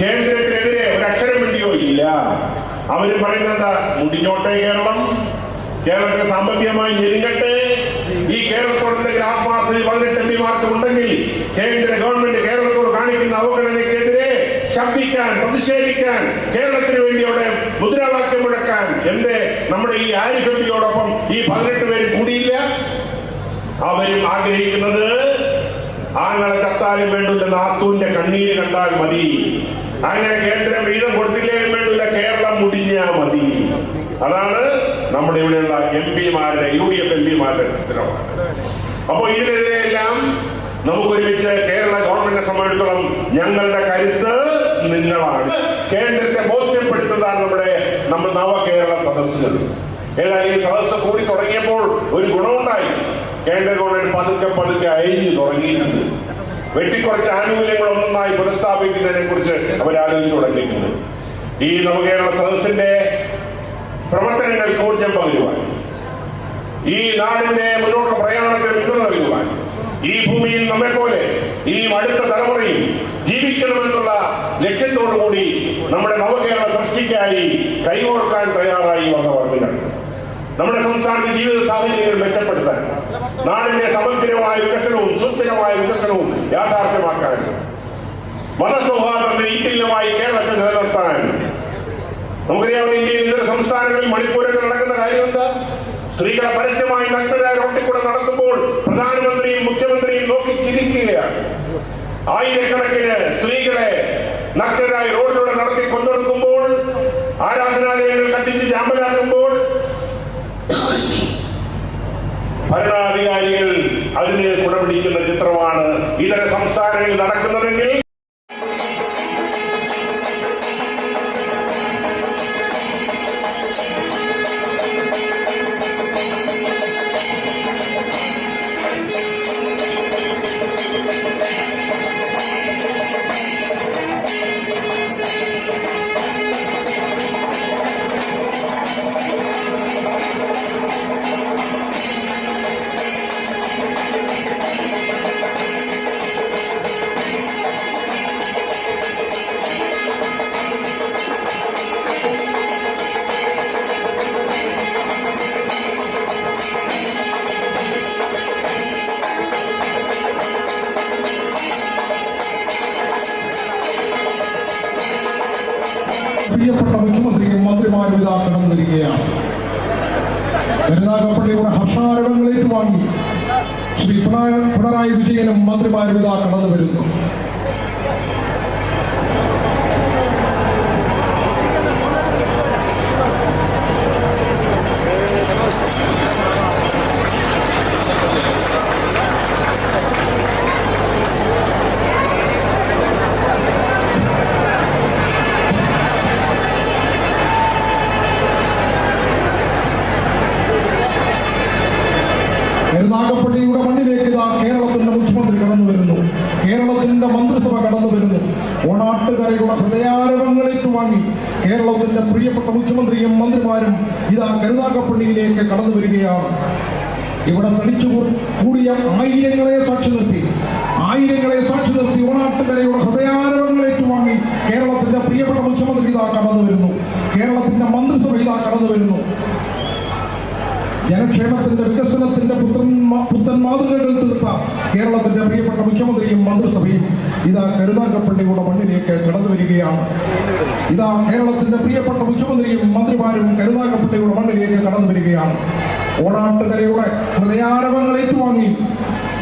കേന്ദ്രത്തിനെതിരെ ഒരു അക്ഷരം വേണ്ടിയോ ഇല്ല. അവര് പറയുന്നത് മുടിഞ്ഞോട്ടെ കേരളം, കേരളത്തിന് സാമ്പത്തികമായി ഞെരുങ്ങട്ടെ. ഈ കേരളത്തോടെന്തെങ്കിലും ആത്മാർത്ഥത 18 എംപിമാർക്ക് ഉണ്ടെങ്കിൽ കേന്ദ്ര ഗവൺമെന്റ് കേരളത്തോട് കാണിക്കുന്ന അവഗണനയ്ക്കെതിരെ ശബ്ദിക്കാൻ, പ്രതിഷേധിക്കാൻ, കേരളത്തിന് വേണ്ടി അവിടെ മുദ്രാവാക്യം മുഴക്കാൻ എന്റെ നമ്മുടെ ഈ ആരിഫ് എംപിയോടൊപ്പം ഈ 18 പേര് കൂടിയില്ല. അവരും ആഗ്രഹിക്കുന്നത് ആങ്ങളെ ചത്താലും വേണ്ടില്ല, നാത്തൂന്റെ കണ്ണീര് കണ്ടാൽ മതി. അങ്ങനെ കേന്ദ്രം വീതം കൊടുത്തില്ലേലും വേണ്ടില്ല, കേരളം മുടിഞ്ഞാ മതി. അതാണ് നമ്മുടെ ഇവിടെയുള്ള എംപിമാരുടെ, UDF എംപിമാരുടെ നിലപാട്. അപ്പോ ഇതിനെതിരെയെല്ലാം നമുക്ക് ഒരുമിച്ച് കേരള ഗവൺമെന്റിനെ സംബന്ധിച്ചിടത്തോളം ഞങ്ങളുടെ കരുത്ത് നിങ്ങളാണ്. കേന്ദ്രത്തെ ബോധ്യപ്പെടുത്തുന്നതാണ് നമ്മുടെ നവകേരള സദസ്സുകൾ. ഏതായാലും ഈ സദസ്സ് കൂടി തുടങ്ങിയപ്പോൾ ഒരു ഗുണമുണ്ടായി. കേന്ദ്ര ഗവൺമെന്റ് പതുക്കെ അയഞ്ഞു തുടങ്ങിയിട്ടുണ്ട്. വെട്ടിക്കുറച്ച് ആനുകൂല്യങ്ങൾ ഒന്നായി പുനഃസ്ഥാപിക്കുന്നതിനെ കുറിച്ച് അവരാലോചിച്ചു തുടങ്ങിയിട്ടുണ്ട്. ഈ നവകേരള സദസ്സിന്റെ പ്രവർത്തനങ്ങൾക്ക് ഊർജം പകരുവാൻ, ഈ നാടിന്റെ മുന്നോട്ട് പ്രയാണത്തിന് പിന്തുണ നൽകുവാൻ, ഈ ഭൂമിയിൽ നമ്മെപ്പോലെ ഇനിയും അടുത്ത തലമുറയും ജീവിക്കണമെന്നുള്ള ലക്ഷ്യത്തോടുകൂടി നമ്മുടെ നവകേരള സൃഷ്ടിക്കായി കൈകോർക്കാൻ തയ്യാറായി വന്ന വർഗ്ഗങ്ങൾ നമ്മുടെ സംസ്ഥാനത്തെ ജീവിത സാഹചര്യങ്ങൾ മെച്ചപ്പെടുത്താൻ, നാടിന്റെ സമഗ്രമായ വികസനവും സുസ്ഥിരമായ വികസനവും യാഥാർത്ഥ്യമാക്കാൻ, മതസൗഹാർദ്ദത്തിന് ഈറ്റില്ലമായി കേരളത്തെ നിലനിർത്താൻ. നമുക്കറിയാം, ഇന്ത്യയിൽ ഇതര സംസ്ഥാനങ്ങളിൽ മണിപ്പൂരൊക്കെ നടക്കുന്ന കാര്യം എന്താ? സ്ത്രീകളെ പരസ്യമായി നഗ്നരായ റോട്ടിൽ കൂടെ നടത്തുമ്പോൾ പ്രധാനമന്ത്രിയും മുഖ്യമന്ത്രിയും നോക്കി ചിരിക്കുകയാണ്. ആയിരക്കണക്കിന് സ്ത്രീകളെ നഗ്നരായി റോഡിലൂടെ നടത്തി കൊന്നൊടുക്കുമ്പോൾ, ആരാധനാലയങ്ങൾ കത്തിച്ച് ചാമ്പലാക്കുമ്പോൾ ഭരണാധികാരികൾ അതിന് കുടപിടിക്കുന്ന ചിത്രമാണ് ഇതര സംസ്ഥാനങ്ങളിൽ നടക്കുന്നതെങ്കിൽ പ്രിയപ്പെട്ട മുഖ്യമന്ത്രിയും മന്ത്രിമാരും ഇതാ കടന്നിരിക്കുകയാണ്. കരുനാഗപ്പള്ളിയുടെ ഹർഷാരവങ്ങൾ ഏറ്റുവാങ്ങി ശ്രീ പിണറായി വിജയനും മന്ത്രിമാരും ഇതാ കടന്നു വരുന്നു. കരുനാഗപ്പള്ളിയുടെ മണ്ണിലേക്ക് ഇതാ കേരളത്തിന്റെ മുഖ്യമന്ത്രി കടന്നു വരുന്നു. കേരളത്തിന്റെ മന്ത്രിസഭ കടന്നു വരുന്നു. ഓണാട്ടുകരയുടെ ഹൃദയാരവങ്ങളേറ്റു വാങ്ങി കേരളത്തിന്റെ പ്രിയപ്പെട്ട മുഖ്യമന്ത്രിയും മന്ത്രിമാരും ഇതാ കരുനാഗപ്പള്ളിയിലേക്ക് കടന്നു വരികയാണ്. ഇവിടെ തടിച്ചു കൂടിയ ആയിരങ്ങളെ സാക്ഷി നിർത്തി ഓണാട്ടുകരയുടെ ഹൃദയാരവങ്ങളേറ്റു വാങ്ങി കേരളത്തിന്റെ പ്രിയപ്പെട്ട മുഖ്യമന്ത്രി ഇതാ കടന്നു വരുന്നു. കേരളത്തിന്റെ മന്ത്രിസഭ ഇതാ കടന്നു വരുന്നു. ജനക്ഷേമത്തിന്റെ വികസനത്തിന്റെ പുത്തൻ മാതൃകകൾ തീർത്ത കേരളത്തിന്റെ പ്രിയപ്പെട്ട മുഖ്യമന്ത്രിയും മന്ത്രിസഭയും ഇതാ കരുനാഗപ്പള്ളിയുടെ മണ്ണിലേക്ക് കടന്നു വരികയാണ്. ഇതാ കേരളത്തിന്റെ പ്രിയപ്പെട്ട മുഖ്യമന്ത്രിയും മന്ത്രിമാരും കരുനാഗപ്പള്ളിയുടെ മണ്ണിലേക്ക് കടന്നു വരികയാണ്. ഓണാട്ടുകരയുടെ ഹൃദയാരവങ്ങൾ ഏറ്റുവാങ്ങി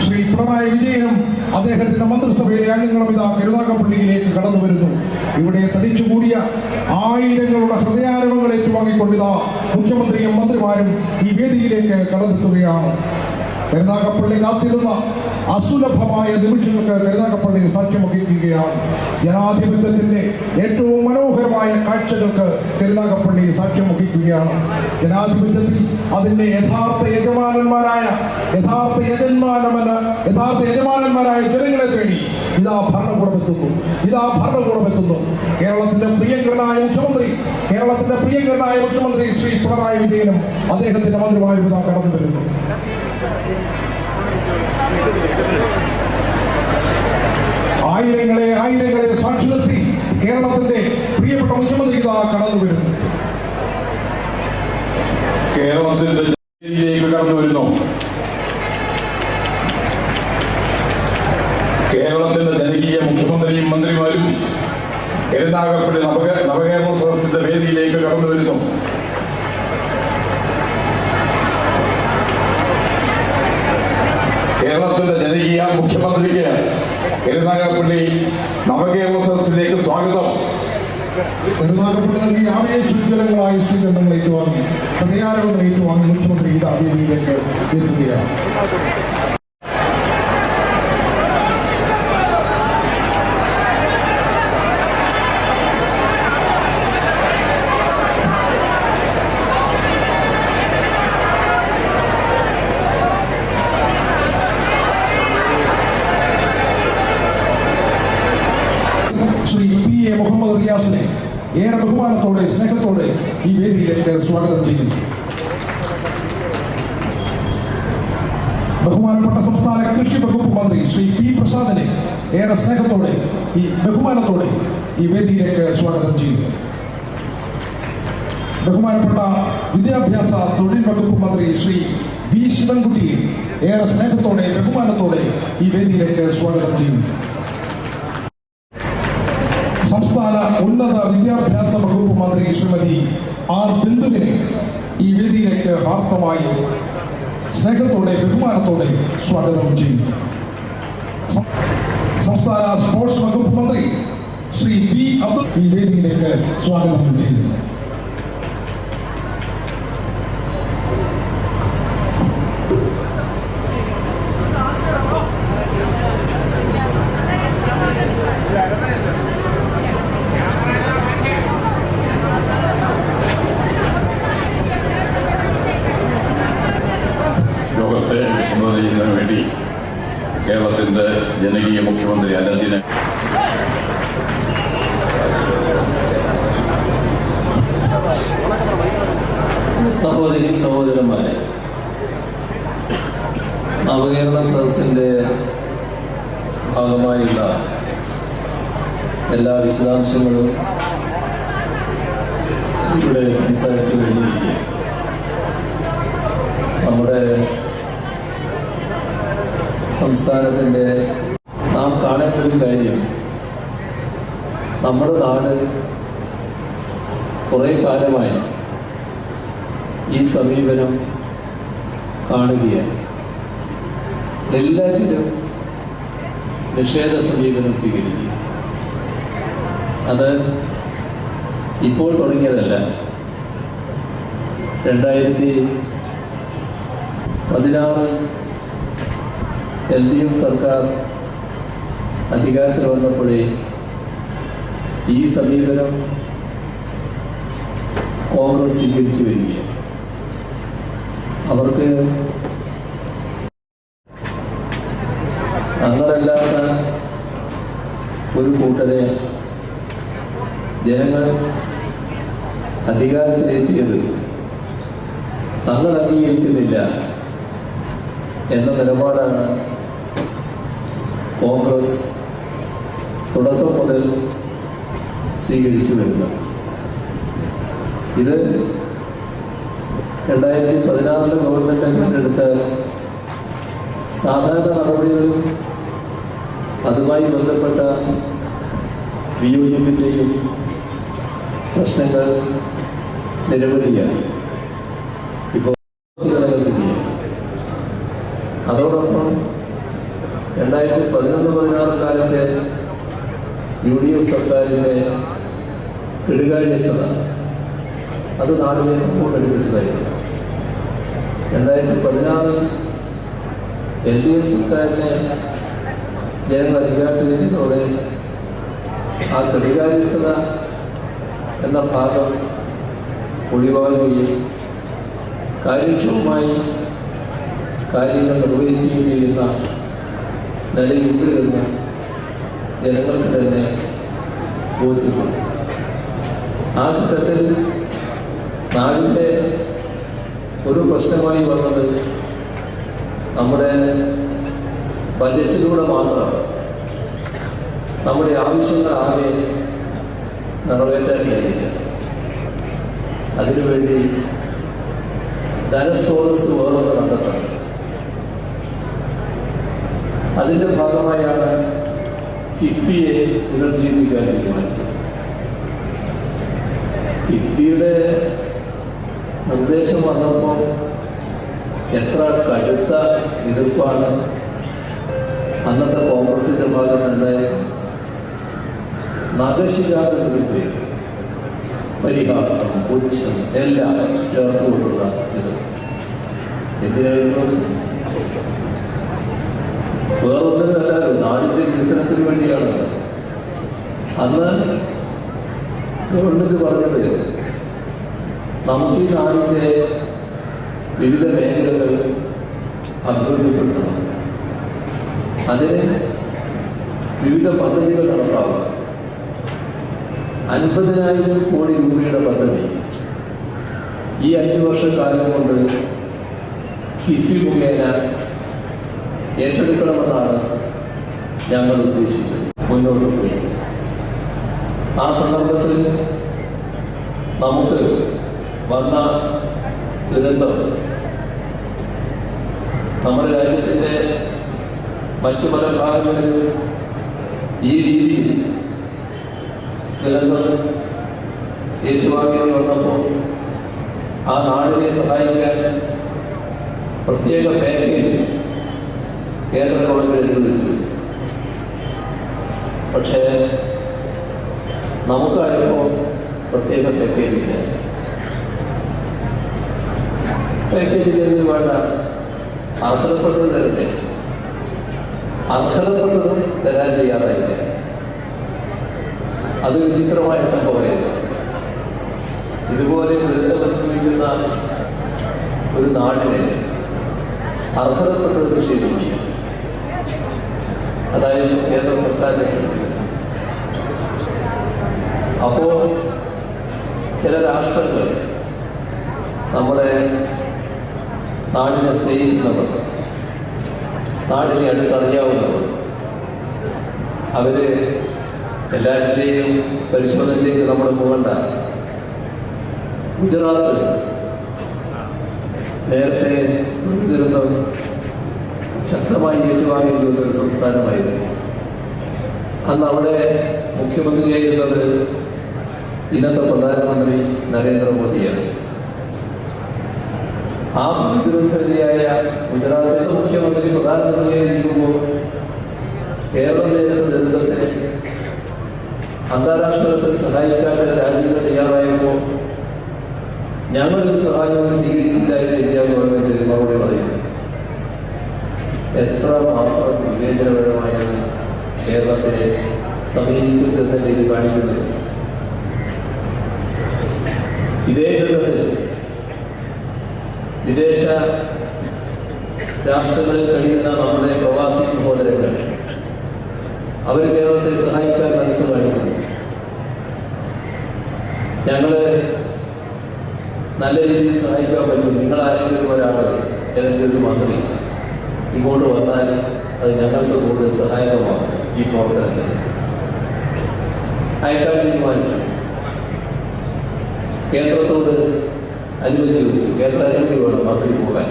ശ്രീ പിണറായി വിജയനും അദ്ദേഹത്തിന്റെ മന്ത്രിസഭയിലെ അംഗങ്ങളും ഇതാ കരുനാഗപ്പള്ളിയിലേക്ക് കടന്നു വരുന്നു. ഇവിടെ തടിച്ചുകൂടിയ ആയിരങ്ങളുടെ ഹൃദയാരവങ്ങൾ ഏറ്റുവാങ്ങിക്കൊണ്ടിതാ മുഖ്യമന്ത്രിയും മന്ത്രിമാരും ഈ വേദിയിലേക്ക് കടന്നെത്തുകയാണ്. കരുനാഗപ്പള്ളി കാത്തിരുന്ന അസുലഭമായ നിമിഷങ്ങൾക്ക് കരുനാഗപ്പള്ളി സാക്ഷ്യം വഹിക്കുകയാണ്. ജനാധിപത്യത്തിന്റെ ഏറ്റവും മനോഹരമായ കാഴ്ചകൾക്ക് കരുനാഗപ്പള്ളി സാക്ഷ്യം വഹിക്കുകയാണ്. ജനാധിപത്യത്തിൽ അതിന്റെ യഥാർത്ഥ യജമാനന്മാരായ ജനങ്ങളെ തേടി ഇതാ ഭരണകൂടമെത്തുന്നു. കേരളത്തിന്റെ പ്രിയങ്കരനായ മുഖ്യമന്ത്രി ശ്രീ പിണറായി വിജയനും അദ്ദേഹത്തിന്റെ മന്ത്രിമാരും ഇതാ കടന്നു വരുന്നു. ആയിരങ്ങളെ സാക്ഷി നിർത്തി കേരളത്തിന്റെ പ്രിയപ്പെട്ട മുഖ്യമന്ത്രി ഇതാ കടന്നു വരുന്നു. കേരളത്തിന്റെ കടന്നു വരുന്നു. കേരളത്തിന്റെ ജനകീയ മുഖ്യമന്ത്രിയും മന്ത്രിമാരും കരുനാഗപ്പള്ളി നവകേരള സദസ്സിന്റെ വേദിയിലേക്ക് കടന്നു വരുന്നു. കേരളത്തിന്റെ ജനകീയ മുഖ്യമന്ത്രിക്ക് കരുനാഗപ്പള്ളി നവകേരള സദസ്സിലേക്ക് സ്വാഗതം. കരുനാഗപ്പള്ളി നൽകി ആവേശോജ്വലങ്ങളായ സ്വീകരണങ്ങൾ ഏറ്റുവാങ്ങി ഹൃദയാരവങ്ങൾ ഏറ്റുവാങ്ങി മുഖ്യമന്ത്രി ഇതാ വേദിയിലേക്ക് എത്തുകയാണ്. ശ്രീ PA മുഹമ്മദ് റിയാസിനെ ഏറെ ബഹുമാനത്തോടെ സ്നേഹത്തോടെ ഈ വേദിയിലേക്ക് സ്വാഗതം ചെയ്യുന്നു. ബഹുമാനപ്പെട്ട സംസ്ഥാന കൃഷി വകുപ്പ് മന്ത്രി ശ്രീ P പ്രസാദിനെ ഏറെ സ്നേഹത്തോടെ ബഹുമാനത്തോടെ ഈ വേദിയിലേക്ക് സ്വാഗതം ചെയ്യുന്നു. ബഹുമാനപ്പെട്ട വിദ്യാഭ്യാസ തൊഴിൽ വകുപ്പ് മന്ത്രി ശ്രീ V ശിവൻകുട്ടിയെ ഏറെ സ്നേഹത്തോടെ ബഹുമാനത്തോടെ ഈ വേദിയിലേക്ക് സ്വാഗതം ചെയ്യുന്നു. സംസ്ഥാന ഉന്നത വിദ്യാഭ്യാസ വകുപ്പ് മന്ത്രി ശ്രീമതി R ബിന്ദുവിനെ ഈ വേദിയിലേക്ക് ഹാർദമായി സ്നേഹത്തോടെ ബഹുമാനത്തോടെ സ്വാഗതം ചെയ്യുന്നു. സംസ്ഥാന സ്പോർട്സ് വകുപ്പ് മന്ത്രി ശ്രീ V അബ്ദുൽ ഈ വേദിയിലേക്ക് സ്വാഗതം ചെയ്യുന്നു. യോഗത്തെ അഭിസംബോധന ചെയ്യുന്നതിന് വേണ്ടി കേരളത്തിന്റെ ജനകീയ മുഖ്യമന്ത്രി അനന്തിനെ സഹോദരന്മാരെ, നവകേരള സദസ്സിന്റെ ഭാഗമായുള്ള എല്ലാ വിശദാംശങ്ങളും ഇവിടെ സംസാരിച്ചു കഴിഞ്ഞിരിക്കുക. നമ്മുടെ സംസ്ഥാനത്തിൻ്റെ നാം കാണേണ്ട ഒരു കാര്യം, നമ്മുടെ നാട് കുറേ കാലമായി ഈ സമീപനം കാണുകയാണ്. എല്ലാറ്റിലും നിഷേധ സമീപനം സ്വീകരിക്കുക. അത് ഇപ്പോൾ തുടങ്ങിയതല്ല. 2016 LDF സർക്കാർ അധികാരത്തിൽ വന്നപ്പോഴേ ഈ സമീപനം കോൺഗ്രസ് സ്വീകരിച്ചു വരികയാണ്. അവർക്ക് കൂട്ടരെ ജനങ്ങൾ അധികാരത്തിലേറ്റിയത് തങ്ങൾ അംഗീകരിക്കുന്നില്ല എന്ന നിലപാടാണ് കോൺഗ്രസ് തുടക്കം മുതൽ സ്വീകരിച്ചു വരുന്നത്. ഇത് 2016 ഗവൺമെന്റ് തിരഞ്ഞെടുത്ത സാധാരണ നടപടികളും അതുമായി ബന്ധപ്പെട്ട വിയോജിപ്പിൻ്റെയും പ്രശ്നങ്ങൾ നിരവധിയാണ്. ഇപ്പോൾ നിലനിൽക്കുകയാണ്. അതോടൊപ്പം 2011-16 കാലത്തെ UDF സർക്കാരിൻ്റെ കെടുകാര്യസ്ഥത അത് നാടിനെ മുമ്പോട്ടെടുപ്പിച്ചതായിരുന്നു. 2016 LDF സർക്കാരിനെ ജനങ്ങൾ അധികാരത്തിലെത്തിയതോടെ ആ കെടുകാര്യസ്ഥത എന്ന ഭാഗം ഒഴിവാക്കുകയും കാര്യക്ഷമമായി കാര്യങ്ങൾ നിർവഹിക്കുകയും ചെയ്യുന്ന നിലയുണ്ട് എന്ന് ജനങ്ങൾക്ക് തന്നെ ബോധ്യപ്പെട്ടു. ആ ഘട്ടത്തിൽ നാടിൻ്റെ ഒരു പ്രശ്നമായി വന്നത് നമ്മുടെ ബജറ്റിലൂടെ മാത്രം നമ്മുടെ ആവശ്യങ്ങൾ ആകെ നിറവേറ്റാൻ കഴിയില്ല. അതിനുവേണ്ടി ധനസ്രോതസ് വേറൊന്ന് കണ്ടെത്തണം. അതിൻ്റെ ഭാഗമായാണ് കിഫ്ബിയെ പുനർജീവിക്കാൻ തീരുമാനിച്ചത്. കിഫ്ബിയുടെ നിർദ്ദേശം വന്നപ്പോൾ എത്ര കടുത്ത എതിർപ്പാണ് അന്നത്തെ കോൺഗ്രസിന്റെ ഭാഗത്ത് ഉണ്ടായിരുന്നു. നഖശിരാതെ എതിർപ്പ്, പരിഹാസം, പുച്ഛം എല്ലാം ചേർത്തുകൊണ്ടുള്ള ഇത് എന്തിനായിരുന്നു? വേറൊന്നിനല്ലല്ലോ, നാടിന്റെ വികസനത്തിന് വേണ്ടിയാണ്. അന്ന് ഗവൺമെന്റ് പറഞ്ഞത് നമുക്ക് ഈ നാടിന്റെ വിവിധ മേഖലകൾ അഭിവൃദ്ധിപ്പെടുത്തണം, അതിന് വിവിധ പദ്ധതികൾ നടത്താവുക. 50,000 കോടി രൂപയുടെ പദ്ധതി ഈ 5 വർഷക്കാലം കൊണ്ട് കിഫ്ബി മുഖേന ഏറ്റെടുക്കണമെന്നാണ് ഞങ്ങൾ ഉദ്ദേശിച്ചത്. മുന്നോട്ട് പോയി ആ സന്ദർഭത്തിൽ നമുക്ക് വന്ന ദുരന്തം നമ്മുടെ രാജ്യത്തിൻ്റെ മറ്റു പല ഭാഗങ്ങളിലും ഈ രീതിയിൽ ദുരന്തം ഏറ്റുവാങ്ങേണ്ടി വന്നപ്പോൾ ആ നാടിനെ സഹായിക്കാൻ പ്രത്യേക പാക്കേജ് കേന്ദ്ര ഗവൺമെന്റ് അനുവദിച്ചു. പക്ഷേ നമുക്കാരിപ്പോൾ പ്രത്യേക പാക്കേജില്ല. പാക്കേജിൽ വേണ്ട അർഹതപ്പെട്ടത് തരട്ടെ, അർഹതപ്പെട്ടതും തരാൻ തയ്യാറായില്ല. അത് വിചിത്രമായ സംഭവമായിരുന്നു. ഇതുപോലെ ദുരിതമനുഭവിക്കുന്ന ഒരു നാടിനെ അർഹതപ്പെട്ടത് നിഷേധിക്കുക, അതായിരുന്നു കേന്ദ്ര സർക്കാരിനെ ശ്രമിക്കുന്നത്. അപ്പോ ചില രാഷ്ട്രങ്ങൾ നമ്മുടെ നാടിനെ സ്നേഹിക്കുന്നവർ, നാടിനെ അടുത്തറിയാവുന്നവർ, അവര് എല്ലാറ്റിൻ്റെയും പരിശോധനയിലേക്ക് നമ്മൾ പോകണ്ട. ഗുജറാത്ത് നേരത്തെ ദുരന്തം ശക്തമായി ഏറ്റുവാങ്ങേണ്ടി വന്ന ഒരു സംസ്ഥാനമായിരുന്നു. അന്ന് അവിടെ മുഖ്യമന്ത്രിയായിരുന്നത് ഇന്നത്തെ പ്രധാനമന്ത്രി നരേന്ദ്രമോദിയാണ്. ആ ദുരന്തരിയായ ഗുജറാത്തിലെ മുഖ്യമന്ത്രി പ്രധാനമന്ത്രിയായിരിക്കുമ്പോൾ കേരളം നേരിടുന്ന ദുരന്തത്തെ അന്താരാഷ്ട്ര തലത്തിൽ സഹായിക്കാൻ രാജ്യങ്ങൾ തയ്യാറായപ്പോൾ ഞങ്ങളൊരു സഹായവും സ്വീകരിക്കില്ല എന്ന് ഇന്ത്യ ഗവൺമെന്റ് മറുപടി പറയുന്നു. എത്ര മാത്രം വിവേചനപരമായാണ് കേരളത്തെ സമീപിക്കുന്നതെന്ന് ഇത് കാണിക്കുന്നത്. ഇതേ ഘട്ടത്തിൽ വിദേശ രാഷ്ട്രങ്ങളിൽ കഴിയുന്ന നമ്മുടെ പ്രവാസി സഹോദരങ്ങൾ അവർ കേരളത്തെ സഹായിക്കാൻ മനസ്സ് കാണിക്കുന്നു. ഞങ്ങള് നല്ല രീതിയിൽ സഹായിക്കാൻ പറ്റും. നിങ്ങൾ ആരെങ്കിലും ഒരാൾ, ഏതെങ്കിലും ഒരു മന്ത്രി ഇങ്ങോട്ട് വന്നാൽ അത് ഞങ്ങൾക്ക് കൂടുതൽ സഹായകമാണ്. ഈ പ്രവർത്തനത്തിന് അയക്കാൻ തീരുമാനിച്ചു. കേന്ദ്രത്തോട് അനുമതി ചോദിച്ചു. കേന്ദ്ര അനുമതി വേണം മന്ത്രി പോകാൻ.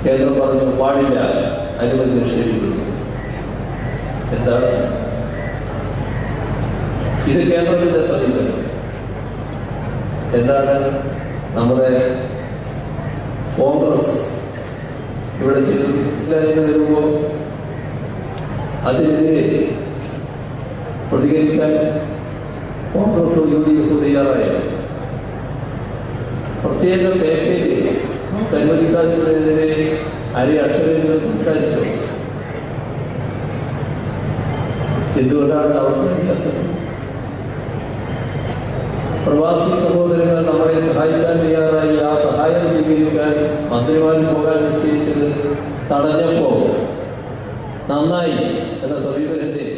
കേന്ദ്രം പറഞ്ഞു പാടില്ല, അനുമതി നിഷേധിക്കുന്നു. എന്താണ് ഇത്? കേന്ദ്രത്തിന്റെ സമീപനം എന്താണ്? നമ്മുടെ കോൺഗ്രസ് ഇവിടെ ചെയ്തില്ല എന്ന് വരുമ്പോൾ അതിനെതിരെ പ്രതികരിക്കാൻ കോൺഗ്രസ് UDF തയ്യാറായി. പ്രത്യേക പാക്കേജ് അനുവദിക്കാതിനെതിരെ അരി അക്ഷരങ്ങൾ സംസാരിച്ചു. എന്തുകൊണ്ടാണ് അവർ കഴിയാത്തത്? പ്രവാസി സഹോദരങ്ങൾ നമ്മളെ സഹായിക്കാൻ തയ്യാറായി. ആ സഹായം സ്വീകരിക്കാൻ മന്ത്രിമാർ പോകാൻ നിശ്ചയിച്ചത് തടഞ്ഞപ്പോ നന്നായി എന്ന സമീപനത്തെ